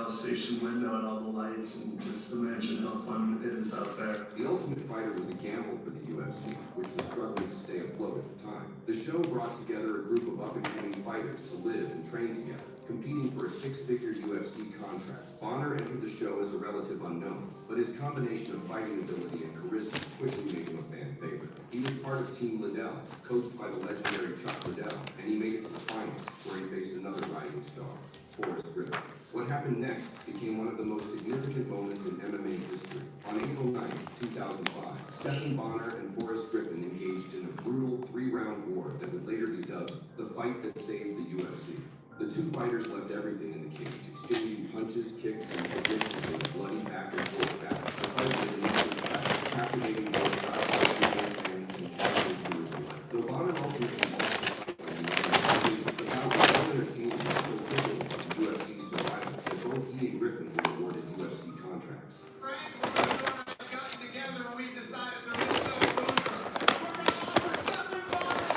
gas station window and all the lights, and just imagine how fun it is out there. The Ultimate Fighter was a gamble for the UFC, which was struggling to stay afloat at the time. The show brought together a group of up-and-coming fighters to live and train together, competing for a six-figure UFC contract. Bonner entered the show as a relative unknown, but his combination of fighting ability and charisma quickly made him a fan favorite. He was part of Team Liddell, coached by the legendary Chuck Liddell, and he made it to the finals, where he faced another rising star, Forrest Griffin. What happened next became one of the most significant moments in MMA history. On April 9, 2005, Stephen Bonner and Forrest Griffin engaged in a brutal three-round war that would later be dubbed the fight that saved the UFC. The two fighters left everything in the cage, exchanging punches, kicks, and submissions in a bloody back and forth battle. The fight was an instant clash, captivating both fans and casual viewers alike. Though Bonner ultimately lost the fight by unanimous decision, the bout was so entertaining and so pivotal to the UFC's survival that both he and Griffin were awarded UFC contracts. Frank, everyone has gotten together and we've decided there is no loser. We're going to offer Stephen Bonner to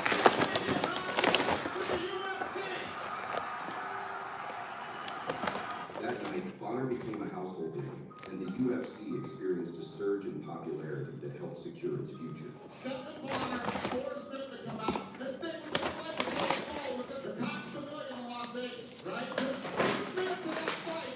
the UFC. That night, Bonner became a household name, and the UFC experienced a surge in popularity that helped secure its future. Stephen Bonner, Forrest Griffin come out. This thing was just like a football was at the Cox Pavilion in Las Vegas, right? 6 minutes of that fight,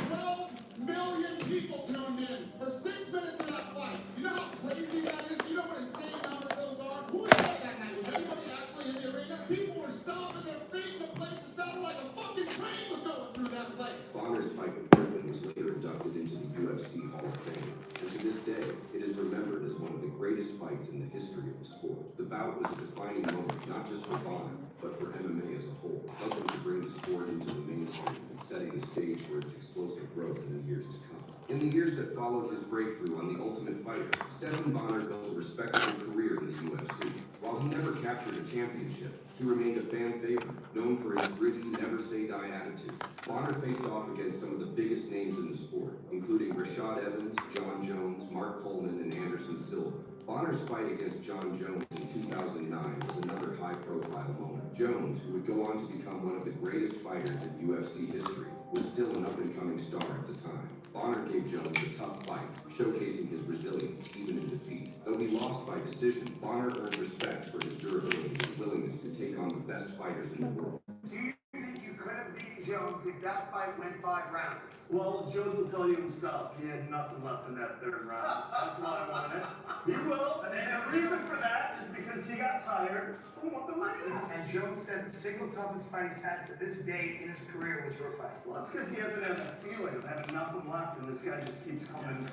12 million people tuned in for 6 minutes of that fight. You know how crazy that is? You know what insane numbers those are? Who was there that night? Was anybody actually in the arena? People were stomping their feet. The place sounded like a fucking train was going through that place. Bonner's fight with Griffin was later inducted into the UFC Hall of Fame, and to this day, it is remembered as one of the greatest fights in the history of the sport. The bout was a defining moment, not just for Bonner, but for MMA as a whole, helping to bring the sport into the mainstream and setting the stage for its explosive growth in the years to come. In the years that followed his breakthrough on The Ultimate Fighter, Stephen Bonner built a respectable career in the UFC. While he never captured a championship, he remained a fan favorite, known for his gritty, never-say-die attitude. Bonner faced off against some of the biggest names in the sport, including Rashad Evans, John Jones, Mark Coleman, and Anderson Silva. Bonner's fight against John Jones in 2009 was another high-profile moment. Jones, who would go on to become one of the greatest fighters in UFC history, was still an up-and-coming star at the time. Bonner gave Jones a tough fight, showcasing his resilience even in defeat. Though he lost by decision, Bonner earned respect for his durability and willingness to take on the best fighters in the world. Do you think you could have beaten Jones if that fight went 5 rounds? Well, Jones will tell you himself, he had nothing left in that third round. That's why I wanted it. He will, and the reason for that is because he got tired from whooping my ass. And Jones said the single toughest fight he's had to this date in his career was your fight. Well, that's because he hasn't had that feeling of having nothing left, and this guy just keeps coming.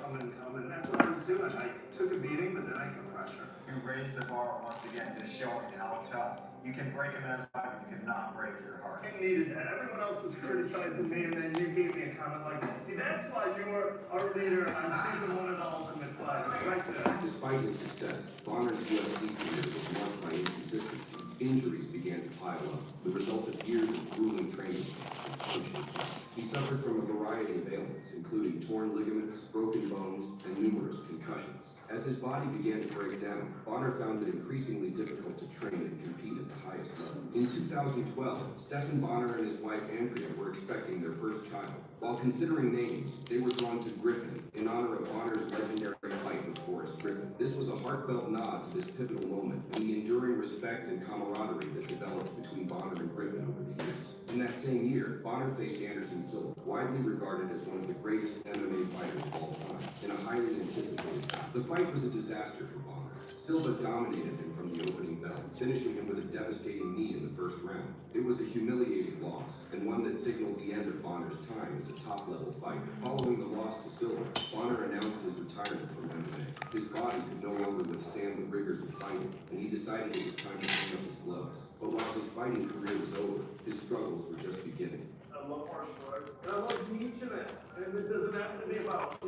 That's what I was doing. I took a beating, but then I kept pressure. You raise the bar once again, just showing how tough. You can break a man's fight, but you cannot break your heart. I needed that. Everyone else was criticizing me, and then you gave me a comment like that. See, that's why you were our leader on season 1 of The Ultimate Fighter, right there. Despite his success, Bonner's UFC career was marked by inconsistency. Injuries began to pile up, the result of years of grueling training camps and punishing fights. He suffered from a variety of ailments, including torn ligaments, broken bones, and numerous concussions. As his body began to break down, Bonner found it increasingly difficult to train and compete at the highest level. In 2012, Stephen Bonner and his wife Andrea were expecting their first child. While considering names, they were drawn to Griffin in honor of Bonner's legendary fight with Forrest Griffin. This was a heartfelt nod to this pivotal moment and the enduring respect and camaraderie that developed between Bonner and Griffin over the years. In that same year, Bonner faced Anderson Silva, widely regarded as one of the greatest MMA fighters of all time, in a highly anticipated bout. The fight was a disaster for Bonner. Silva dominated him from the opening bell, finishing him with a devastating knee in the first round. It was a humiliating loss, and one that signaled the end of Bonner's time as a top-level fighter. Following the loss to Silva, Bonner announced his retirement from MMA. His body could no longer withstand the rigors of fighting, and he decided it was time to hang up his gloves. But while his fighting career was over, his struggles were just beginning. I love martial arts, and I love teaching it. And it doesn't have to be about,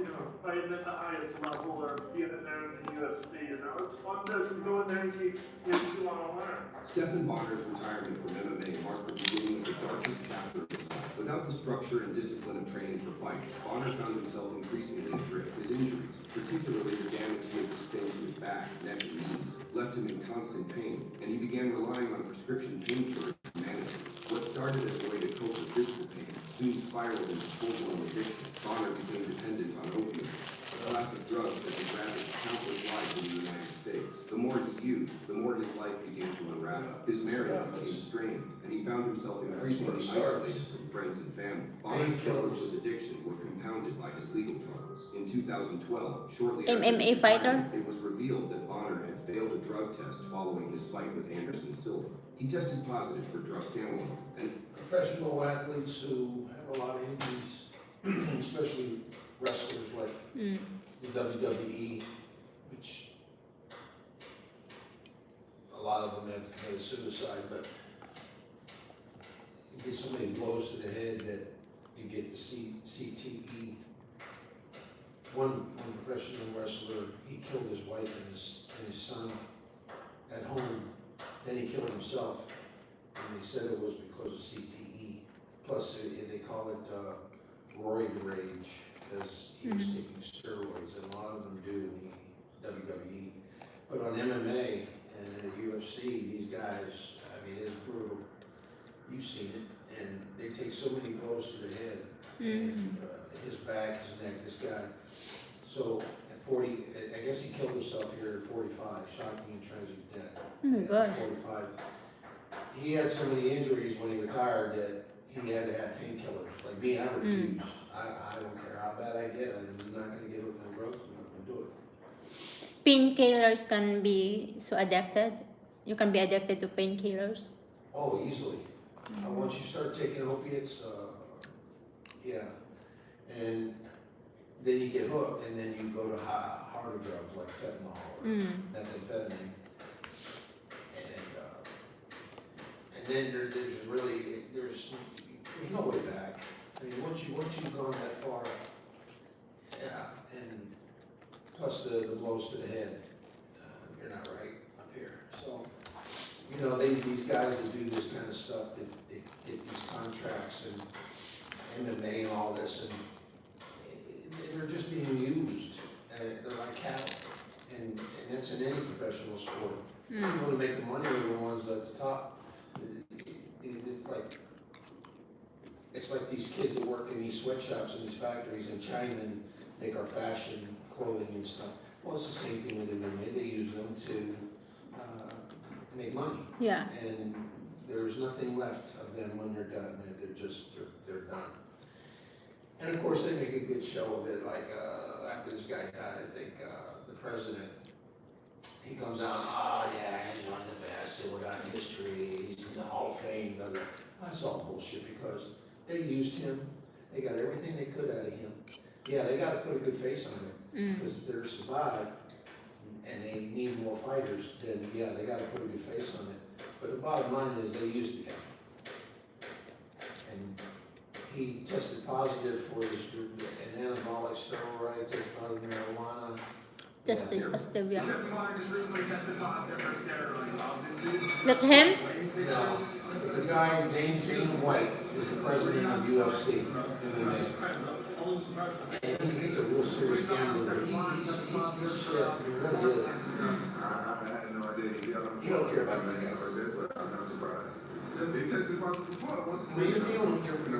fighting at the highest level or being in there in the UFC, It's fun to go in there and teach kids who want to learn. Stephen Bonner's retirement from MMA marked the beginning of the darkest chapter of his life. Without the structure and discipline of training for fights, Bonner found himself increasingly adrift. His injuries, particularly the damage he had sustained to his back, neck, and knees, left him in constant pain, and he began relying on prescription painkillers to manage it. What started as a way to cope with physical pain soon spiraled into full-blown addiction. His marriage became strained, and he found himself increasingly isolated from friends and family. Bonner's struggles with addiction were compounded by his legal troubles. In 2012, shortly after MMA his fighter? retirement, it was revealed that Bonner had failed a drug test following his fight with Anderson Silva. He tested positive for drugstamolone, and Professional athletes who have a lot of injuries, especially wrestlers like the WWE, which a lot of them have committed suicide, but you get so many blows to the head that you get the CTE. One professional wrestler, he killed his wife and his son at home, then he killed himself, and they said it was because of CTE. Plus, they call it roid rage, because he was taking steroids, and a lot of them do in the WWE. But on MMA and UFC, these guys, I mean, it's brutal. You've seen it, and they take so many blows to the head, and his back, his neck, this guy. So at 40, I guess he killed himself here at 45, shocking and tragic death. Oh my God. 45. He had so many injuries when he retired that he had to have painkillers. Like me, I refuse. I don't care how bad I get. I'm not going to get hooked on drugs. I'm not going to do it. Painkillers can be so addicted. You can be addicted to painkillers. Oh, easily. Once you start taking opiates, yeah. And then you get hooked, and then you go to harder drugs like fentanyl or methamphetamine. And then there's no way back. I mean, once you've gone that far, yeah, and plus the blows to the head, you're not right up here. So, you know, these guys that do this kind of stuff, they get these contracts and MMA and all this, and they're just being used. They're like cattle, and that's in any professional sport. You want to make the money are the ones at the top. It's like these kids that work in these sweatshops and these factories in China and make our fashion clothing and stuff. Well, it's the same thing with MMA. They use them to make money. Yeah. And there's nothing left of them when they're done. They're done. And of course, they make a good show of it. Like after this guy died, I think the president, he comes out, yeah, he's one of the best, he got in history, he's in the Hall of Fame, that's all bullshit because they used him, they got everything they could out of him. Yeah, they got to put a good face on it because if they're survived and they need more fighters, then yeah, they got to put a good face on it. But the bottom line is they used the guy. And he tested positive for an anabolic steroid, tested positive marijuana. Tested positive, yeah. Stephen Bonner just recently tested positive for steroids. That's him? No, the guy, James White, is the president of UFC. And he's a real serious gambler. He's shit. He really is. He don't care about these guys. I'm not surprised. They tested positive before. You're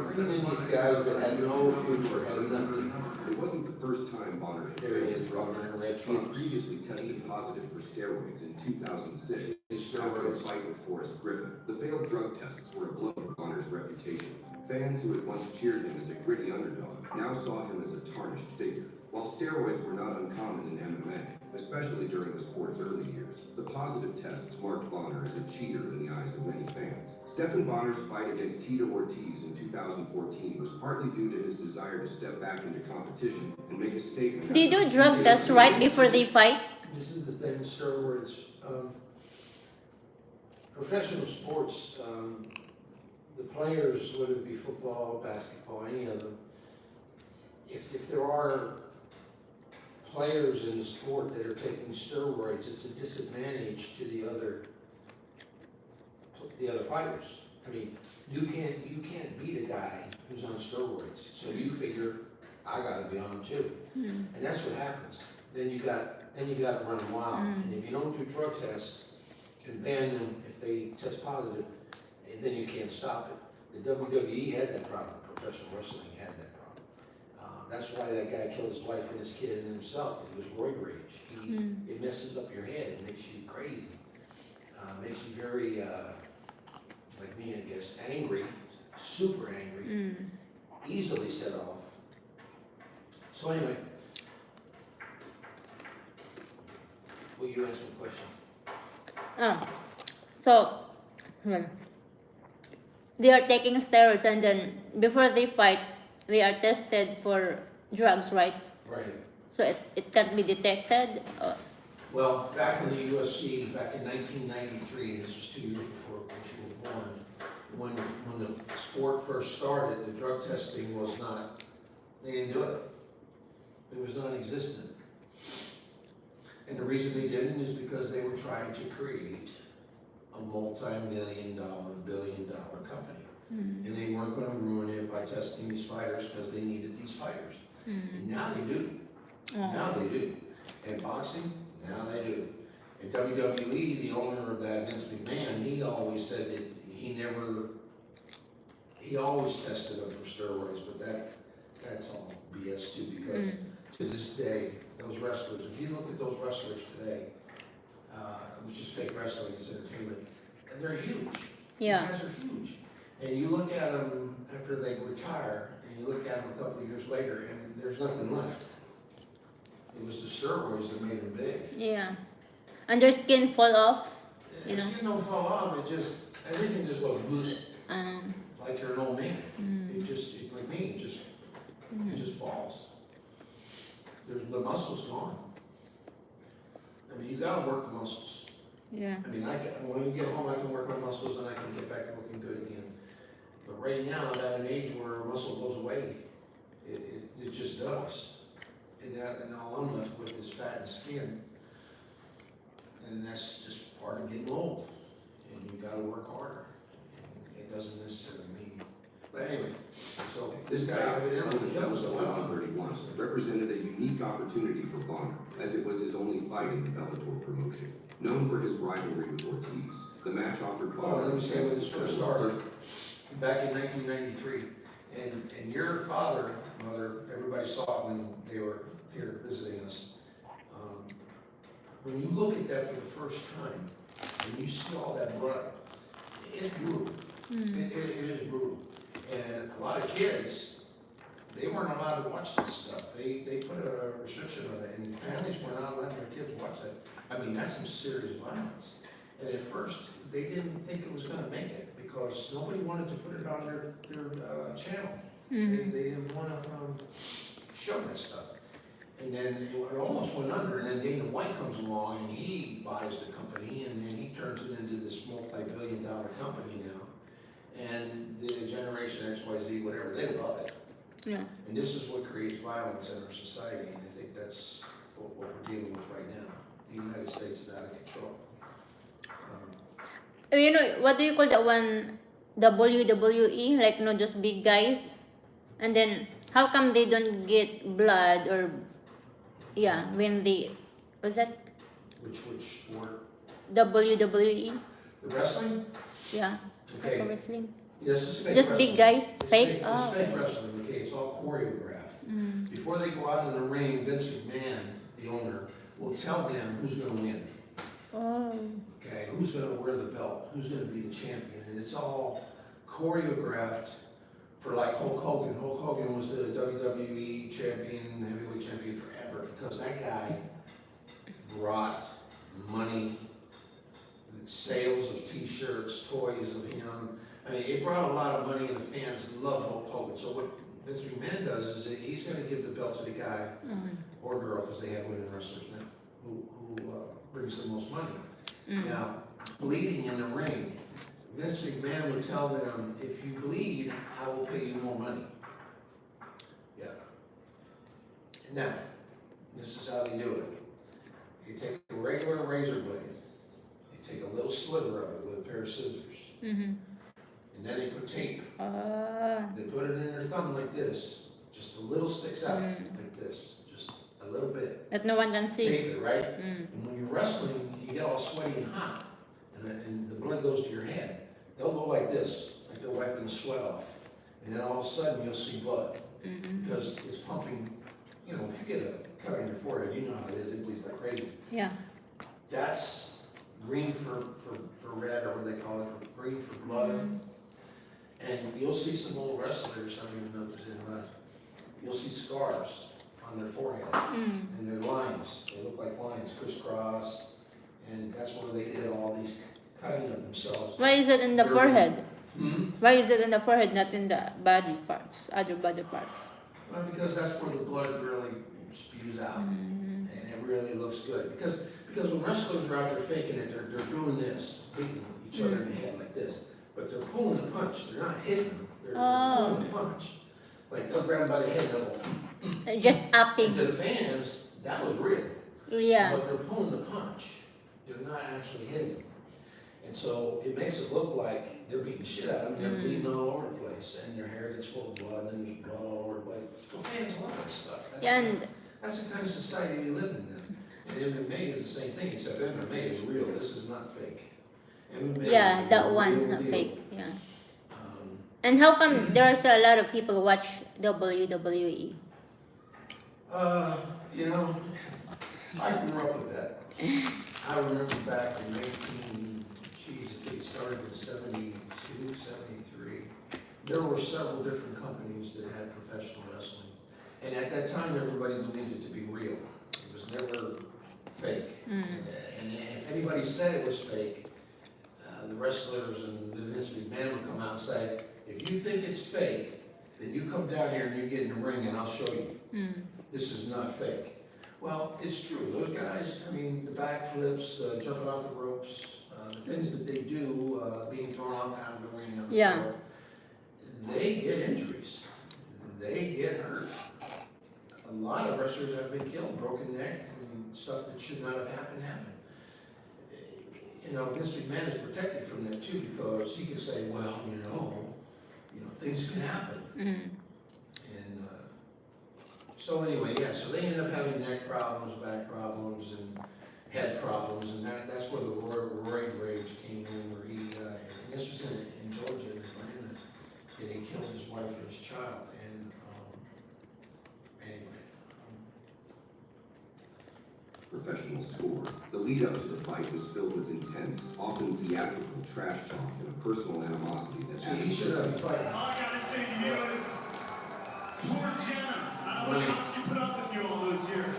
bringing in these guys that had no future, had nothing. it wasn't the first time Bonner had failed a drug test. He had previously tested positive for steroids in 2006 after a fight with Forrest Griffin. The failed drug tests were a blow to Bonner's reputation. Fans who had once cheered him as a gritty underdog now saw him as a tarnished figure. While steroids were not uncommon in MMA, especially during the sport's early years, the positive tests marked Bonner as a cheater in the eyes of many fans. Stephen Bonner's fight against Tito Ortiz in 2014 was partly due to his desire to step back into competition and make a statement. They do drug tests right before they fight? This is the thing with steroids. Professional sports, the players, whether it be football, basketball, any of them, if there are players in the sport that are taking steroids, it's a disadvantage to the other fighters. I mean, you can't beat a guy who's on steroids, so you figure I got to be on them too, and that's what happens. Then you got to run them wild, and if you don't do drug tests and ban them if they test positive, then you can't stop it. The WWE had that problem. Professional wrestling had that problem. That's why that guy killed his wife and his kid and himself. It was roid rage. It messes up your head. It makes you crazy. makes you very, like me, I guess, angry, super angry, easily set off. So anyway, will you ask me a question? So, well, they are taking steroids, and then before they fight, they are tested for drugs, right? Right. So it can't be detected. Well, back in the UFC, back in 1993, this was 2 years before you were born, when the sport first started, the drug testing was not, they didn't do it. It was non-existent. And the reason they didn't is because they were trying to create a multi-million-dollar, billion-dollar company. And they weren't going to ruin it by testing these fighters because they needed these fighters. And now they do. Now they do. And boxing, now they do. And WWE, the owner of that, Vince McMahon, he always said that he always tested them for steroids, but that's all BS too, because to this day, those wrestlers, if you look at those wrestlers today, which is fake wrestling, it's entertainment, and they're huge. Yeah. These guys are huge. And you look at them after they retire, and you look at them a couple of years later, and there's nothing left. It was the steroids that made them big. Yeah. And their skin fall off. You know. Skin don't fall off, everything just goes bleh, like you're an old man. Like me, it just falls. The muscle's gone. I mean, you gotta work the muscles. Yeah. I mean, when you get home, I can work my muscles and I can get back to looking good again. But right now, I'm at an age where muscle goes away. It just does. And all I'm left with is fat and skin. And that's just part of getting old. And you gotta work harder. And it doesn't necessarily mean. But anyway, so This guy, evidently that was kills a lot. 31, represented a unique opportunity for Bonner, as it was his only fight in the Bellator promotion. Known for his rivalry with Ortiz, the match offered Bonner Let me a say when chance this to first struggle started, back in 1993. And your father, mother, everybody saw it when they were here visiting us. When you look at that for the first time, and you see all that blood, it's brutal. It is brutal. And a lot of kids, they weren't allowed to watch this stuff. They put a restriction on it, and families were not letting their kids watch that. I mean, that's some serious violence. And at first, they didn't think it was going to make it because nobody wanted to put it on their channel. They didn't want to show that stuff. And then it almost went under, and then Dana White comes along and he buys the company, and then he turns it into this multi-billion-dollar company now. And the generation XYZ, whatever, they love it. Yeah. And this is what creates violence in our society, and I think that's what we're dealing with right now. The United States is out of control. You know, what do you call that one? WWE, like, no, just big guys. And then, how come they don't get blood or, yeah, when they, was that Which sport? WWE? The wrestling? Yeah, Okay. like wrestling. This is fake Just wrestling. big guys? It's Fake? It's Oh, fake okay. wrestling, okay? It's all choreographed. Before they go out in the ring, Vince McMahon, the owner, will tell them who's going to win. Oh. Okay, who's going to wear the belt? Who's going to be the champion? And it's all choreographed for like Hulk Hogan. Hulk Hogan was the WWE champion, heavyweight champion forever because that guy brought money, sales of t-shirts, toys of him. I mean, it brought a lot of money and the fans love Hulk Hogan. So what Vince McMahon does is that he's going to give the belt to the guy or girl, because they have women wrestlers now, who brings the most money. Now, bleeding in the ring, Vince McMahon would tell them, if you bleed, I will pay you more money. Yeah. Now, this is how they do it. You take a regular razor blade, you take a little sliver of it with a pair of scissors, and then they put tape. They put it in their thumb like this, just a little sticks out like this, just a little bit. That no one can see. Tape it, right? And when you're wrestling, you get all sweaty and hot, and the blood goes to your head. They'll go like this, like they're wiping the sweat off. And then all of a sudden you'll see blood. Because it's pumping, you know, if you get a cut on your forehead, you know how it is, it bleeds like crazy. Yeah. That's green for red, or what they call it, green for blood. And you'll see some old wrestlers, I don't even know if there's any left, you'll see scars on their forehead, and they're lines, they look like lines, crisscross, and that's where they did all these cutting of themselves. Why is it in the forehead? Hmm? Why is it in the forehead, not in the body parts, other body parts? Well, because that's where the blood really spews out, and it really looks good. Because when wrestlers are out there faking it, they're doing this, beating each other in the head like this, but they're pulling the punch. They're not hitting them. They're pulling the punch. Like they'll grab them by the head, and they'll Just acting. and to the fans, that was real. Yeah. But they're pulling the punch. They're not actually hitting them. And so it makes it look like they're beating shit out of them, and they're bleeding all over the place, and their hair gets full of blood, and there's blood all over the place. So fans love that stuff. That's the kind of society we live in now. And MMA is the same thing, except MMA is real. This is not fake. MMA Yeah, is that real one's deal. not fake. Yeah. And how come there's a lot of people watch WWE? You know, I grew up with that. I remember back in I think it started in 72, 73. There were several different companies that had professional wrestling. And at that time, everybody believed it to be real. It was never fake. And if anybody said it was fake, the wrestlers and Vince McMahon would come out and say, if you think it's fake, then you come down here and you get in the ring and I'll show you. This is not fake. Well, it's true. Those guys, I mean, the backflips, jumping off the ropes, the things that they do, being thrown off out of the ring on the floor, they get injuries. They get hurt. A lot of wrestlers have been killed, broken neck, and stuff that should not have happened. You know, Vince McMahon is protected from that too, because he can say, well, you know, things can happen. And so anyway, yeah, so they ended up having neck problems, back problems, and head problems, and that's where the roid rage came in, where he, this was in Georgia, in Atlanta, and he killed his wife and his child. And anyway. Professional score. The lead up to the fight was filled with intense, often theatrical trash talk and a personal animosity that So he should have been fighting. All I gotta say to you is, poor Jenna. I don't know how she put up with you all those years.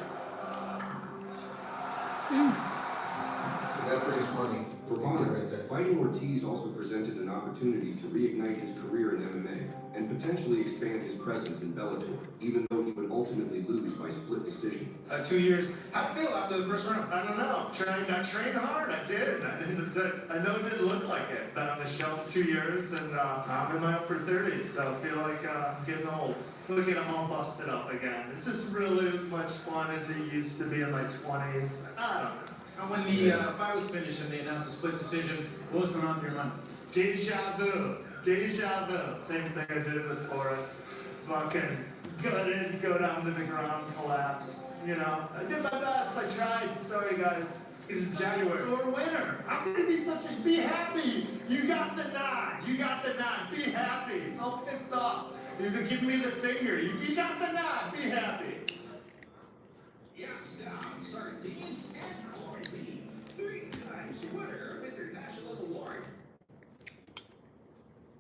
So that brings money. For Bonner, fighting Ortiz also presented an opportunity to reignite his career in MMA and potentially expand his presence in Bellator, even though he would ultimately lose by split decision. 2 years. How'd it feel after the first round? I don't know. I trained hard. I did. I know it didn't look like it. Been on the shelf 2 years, and I'm in my upper 30s, so I feel like I'm getting old. Look at them all busted up again. Is this really as much fun as it used to be in my 20s? I don't know. When the fight was finished and they announced a split decision, what was going on through your mind? Deja vu. Deja vu. Same thing I did with Forrest. Fucking gut in, go down to the ground, collapse. You know, I did my best. I tried. Sorry, guys. It's January. Sore winner. I'm gonna be such a be happy. You got the nod. You got the nod. Be happy. He's all pissed off. You're giving me the finger. You got the nod. Be happy. Youngstown sardines and corned beef. 3 times winner of international award.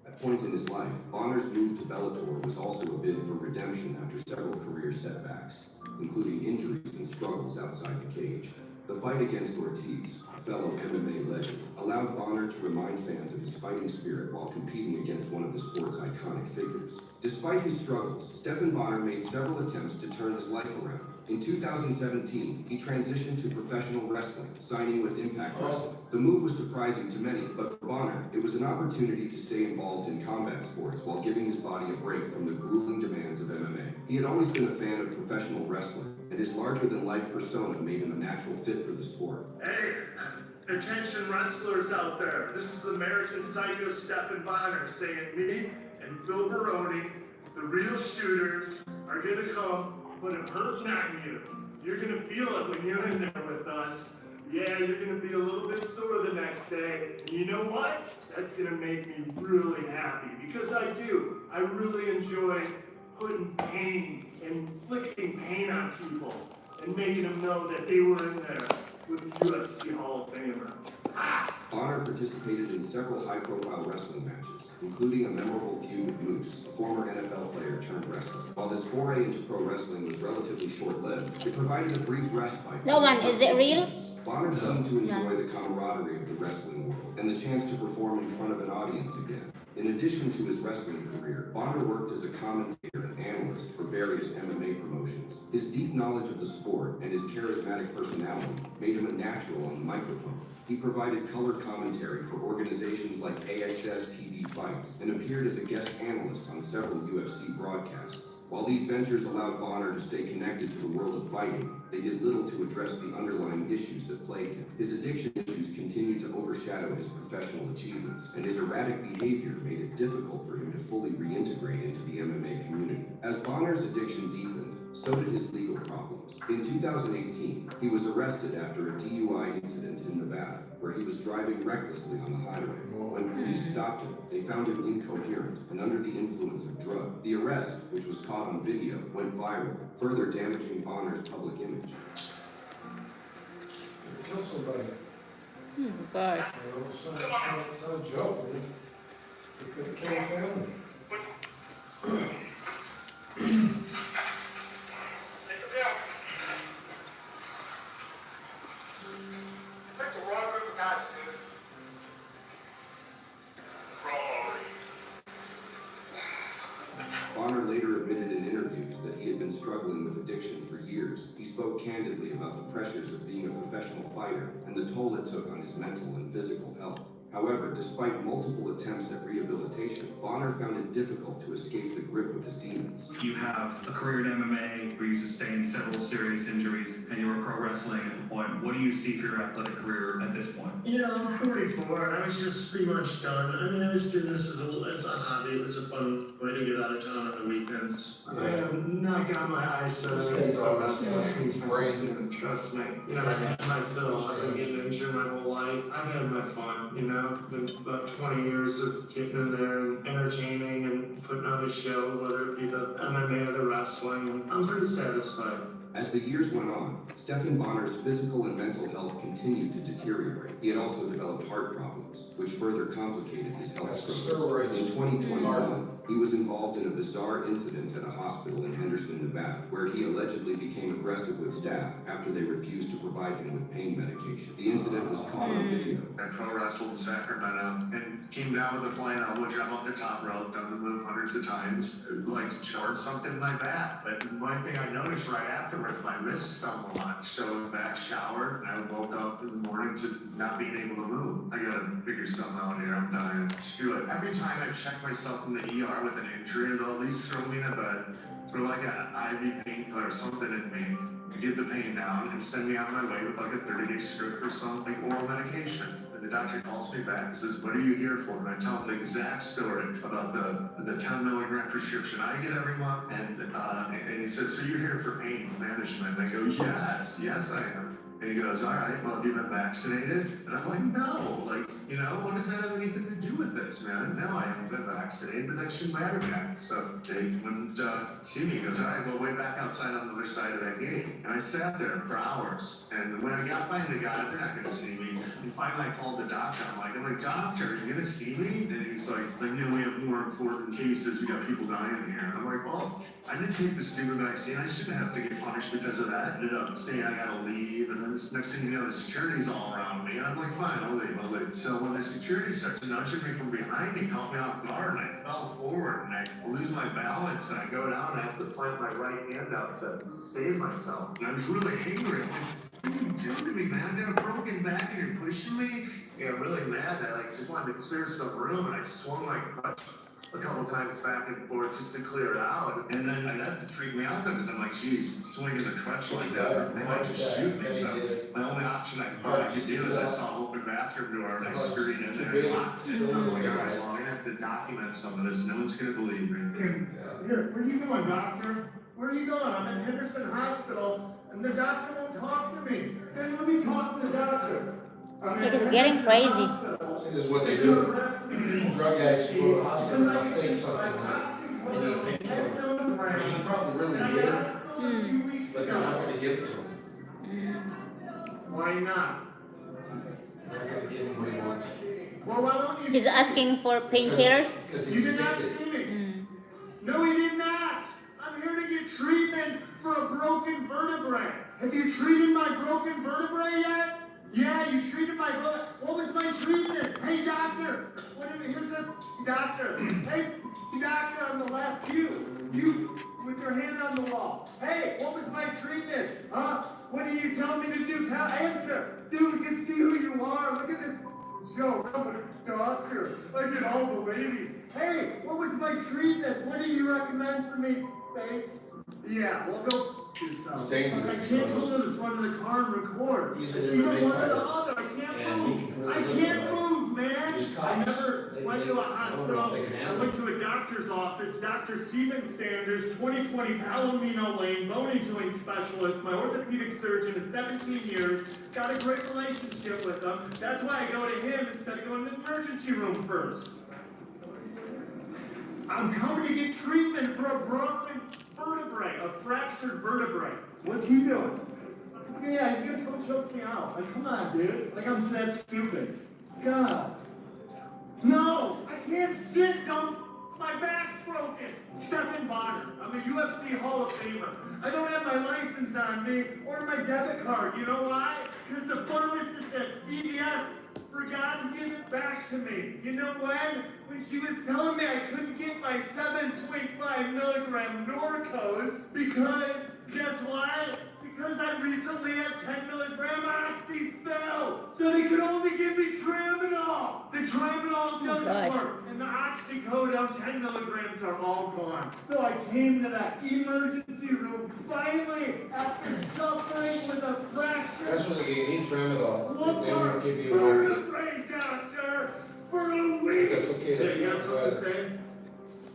At that point in his life, Bonner's move to Bellator was also a bid for redemption after several career setbacks, including injuries and struggles outside the cage. The fight against Ortiz, a fellow MMA legend, allowed Bonner to remind fans of his fighting spirit while competing against one of the sport's iconic figures. Despite his struggles, Stephan Bonner made several attempts to turn his life around. In 2017, he transitioned to professional wrestling, signing with Impact Wrestling. The move was surprising to many, but for Bonner, it was an opportunity to stay involved in combat sports while giving his body a break from the grueling demands of MMA. He had always been a fan of professional wrestling, and his larger-than-life persona made him a natural fit for the sport. Hey, attention wrestlers out there. This is American Psycho Stephan Bonner saying me and Phil Baroni, the real shooters, are gonna come put a person on you. You're gonna feel it when you're in there with us. Yeah, you're gonna be a little bit sore the next day. And you know what? That's gonna make me really happy, because I do. I really enjoy putting pain, inflicting pain on people, and making them know that they were in there with the UFC Hall of Famer. Bonner participated in several high-profile wrestling matches, including a memorable feud with Moose, a former NFL player turned wrestler. While this foray into pro wrestling was relatively short-lived, it provided a brief respite. That one, is it real? Bonner seemed to enjoy the camaraderie of the wrestling world and the chance to perform in front of an audience again. In addition to his wrestling career, Bonner worked as a commentator and analyst for various MMA promotions. His deep knowledge of the sport and his charismatic personality made him a natural on the microphone. He provided color commentary for organizations like AXS TV Fights and appeared as a guest analyst on several UFC broadcasts. While these ventures allowed Bonner to stay connected to the world of fighting, they did little to address the underlying issues that plagued him. His addiction issues continued to overshadow his professional achievements, and his erratic behavior made it difficult for him to fully reintegrate into the MMA community. As Bonner's addiction deepened, so did his legal problems. In 2018, he was arrested after a DUI incident in Nevada, where he was driving recklessly on the highway. When police stopped him, they found him incoherent and under the influence of drugs. The arrest, which was caught on video, went viral, further damaging Bonner's public image. Kill somebody. God. You know, it's not a joke, man. You could have killed a family. Picked the wrong group of guys, dude. What's wrong, Bonner later admitted in interviews that he had been struggling with addiction for years. He spoke candidly about the pressures of being a professional fighter and the toll it took on his mental and physical health. However, despite multiple attempts at rehabilitation, Bonner found it difficult to escape the grip of his demons. You have a career in MMA where you sustained several serious injuries, and you were pro wrestling at the point. What do you see for your athletic career at this point? You know, I'm 44. I was just pretty much done. I mean, I was doing this as a hobby. It was a fun way to get out of town on the weekends. I have not got my eyes set on it. Trust me. You know, I've had my fill. I've been getting injured my whole life. I've had my fun, you know. Been about 20 years of getting in there and entertaining and putting on a show, whether it be the MMA or the wrestling. I'm pretty satisfied. As the years went on, Stephan Bonner's physical and mental health continued to deteriorate. He had also developed heart problems, which further complicated his health struggles. In 2021, he was involved in a bizarre incident at a hospital in Henderson, Nevada, where he allegedly became aggressive with staff after they refused to provide him with pain medication. The incident was caught on video. I pro wrestled in Sacramento and came down with a flying elbow drop off the top rope, done the move hundreds of times. Like short something in my back. But one thing I noticed right afterwards, my wrist stumbled a lot. Showing back, showered, and I woke up in the morning to not being able to move. I gotta figure something out here. I'm dying. Screw it. Every time I've checked myself in the ER with an injury, they'll at least throw me in a bed for like an IV painkiller or something in me to get the pain down and send me on my way with like a 30-day script for some like oral medication. And the doctor calls me back and says, "What are you here for?" And I tell him the exact story about the 10 milligram prescription I get every month. And he said, "So you're here for pain management?" And I go, yes I am. And he goes, "All right, well, have you been vaccinated?" And I'm like, "No, like, you know, what does that have anything to do with this, man? No, I haven't been vaccinated, but that shouldn't matter, man." So they wouldn't see me. He goes, "All right, well, wait back outside on the other side of that gate." And I sat there for hours. And when I finally got it, they're not going to see me. And finally, I called the doctor. I'm like, "Doctor, are you going to see me?" And he's like, "You know, we have more important cases. We got people dying here." And I'm like, "Well, I didn't take the stupid vaccine. I shouldn't have to get punished because of that." Ended up saying I got to leave. And then next thing you know, the security's all around me. And I'm like, "Fine, I'll leave. So when the security starts nudging me from behind, he caught me off guard, and I fell forward, and I lose my balance, and I go down, and I have to plant my right hand out to save myself. And I was really angry. I'm like, "What are you doing to me, man? I got a broken back, and you're pushing me?" Yeah, really mad. I just wanted to clear some room, and I swung my crutch a couple times back and forth just to clear it out. And then that freaked me out because I'm like, geez, swinging the crutch like that, they might just shoot me. So my only option I thought I could do is I saw an open bathroom door and I scurried in there and locked it. I'm like, all right, well, I'm gonna have to document some of this. No one's gonna believe me. Here, where are you going, doctor? Where are you going? I'm in Henderson Hospital and the doctor won't talk to me. Then let me talk to the doctor. It is getting crazy. This is what they do. Drug addicts go to the hospital and they'll fake something like, and you pick him. He probably really did, but they're not going to give it to him. Why not? They're not going to give Well, why don't you He's see asking for painkillers. Because me? he's You did not addicted. see me. Mm. No, he did not. I'm here to get treatment for a broken vertebrae. Have you treated my broken vertebrae yet? Yeah, you treated my vertebrae. What was my treatment? Hey, doctor. Here's a doctor. Hey, doctor on the left. You with your hand on the wall. Hey, what was my treatment? Huh? What do you tell me to do? Answer. Dude, we can see who you are. Look at this show. I'm a doctor. I get all the ladies. Hey, what was my treatment? What do you recommend for me, face? Yeah, well, go yourself. Dangerous. I can't go to the front of the car and record. He's an It's either MMA one or the fighter. other. I can't And he can move. really I look can't like- move, man. These I cops, never they- went they- to a I don't know if hospital. they can I handle went to a doctor's office. Dr. Steven Sanders, 2020 Palomino Lane, bone and joint specialist. My orthopedic surgeon is 17 years. Got a great relationship with him. That's why I go to him instead of going to the emergency room first. I'm coming to get treatment for a broken vertebrae, a fractured vertebrae. What's he doing? Yeah, he's gonna come choke me out. Like, come on, dude. Like, I'm that stupid. God. No, I can't sit, dumb. My back's broken. Stephen Bonner. I'm a UFC Hall of Famer. I don't have my license on me or my debit card. You know why? Because the pharmacist at CVS forgot to give it back to me. You know when? When she was telling me I couldn't get my 7.5 milligram Norcos because, guess what? Because I recently had 10 milligram oxy spill. So they could only give me Tramadol. The Tramadol doesn't gosh. work. And the oxycodone 10 milligrams are all gone. So I came to that emergency room finally after suffering with a fracture. That's when they need Tramadol. One They more won't give you. vertebrae, doctor, for a week. That's okay, that's Yeah, you got something to say?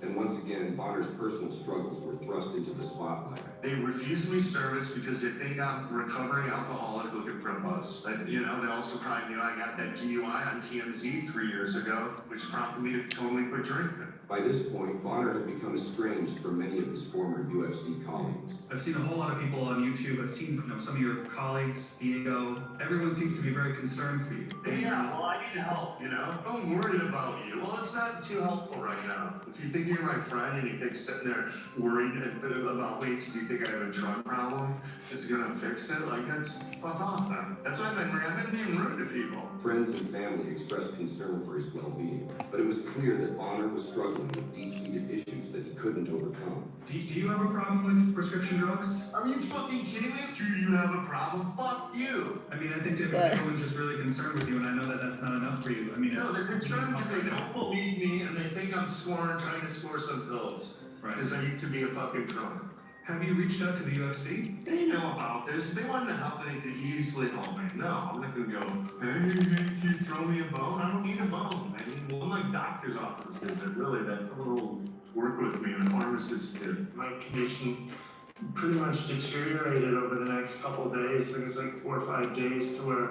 And once again, Bonner's personal struggles were thrust into the spotlight. They refused me service because they think I'm a recovering alcoholic looking for a buzz. But, you know, they also probably knew I got that DUI on TMZ 3 years ago, which prompted me to totally quit drinking. By this point, Bonner had become estranged from many of his former UFC colleagues. I've seen a whole lot of people on YouTube. I've seen, some of your colleagues, Diego. Everyone seems to be very concerned for you. Yeah, well, I need help, you know? I'm worried about you. Well, it's not too helpful right now. If you think you're my friend and you think sitting there worried about me because you think I have a drug problem is gonna fix it, like, that's fuck off, man. That's why I've been being rude to people. Friends and family expressed concern for his well-being, but it was clear that Bonner was struggling with deep-seated issues that he couldn't overcome. Do you have a problem with prescription drugs? Are you fucking kidding me? Do you have a problem? Fuck you. I mean, I think everyone's just really concerned with you, and I know that that's not enough for you. I mean, No, they're concerned because they don't believe me and they think I'm trying to score some pills. Right. Because I need to be a fucking drunk. Have you reached out to the UFC? They know about this. If they wanted to help, they could easily help me. No, I'm not gonna go, hey, can you throw me a bone? I don't need a bone. I need one like doctor's office did, but really, that's a little work with me and a pharmacist did. My condition pretty much deteriorated over the next couple days. It was like 4 or 5 days to where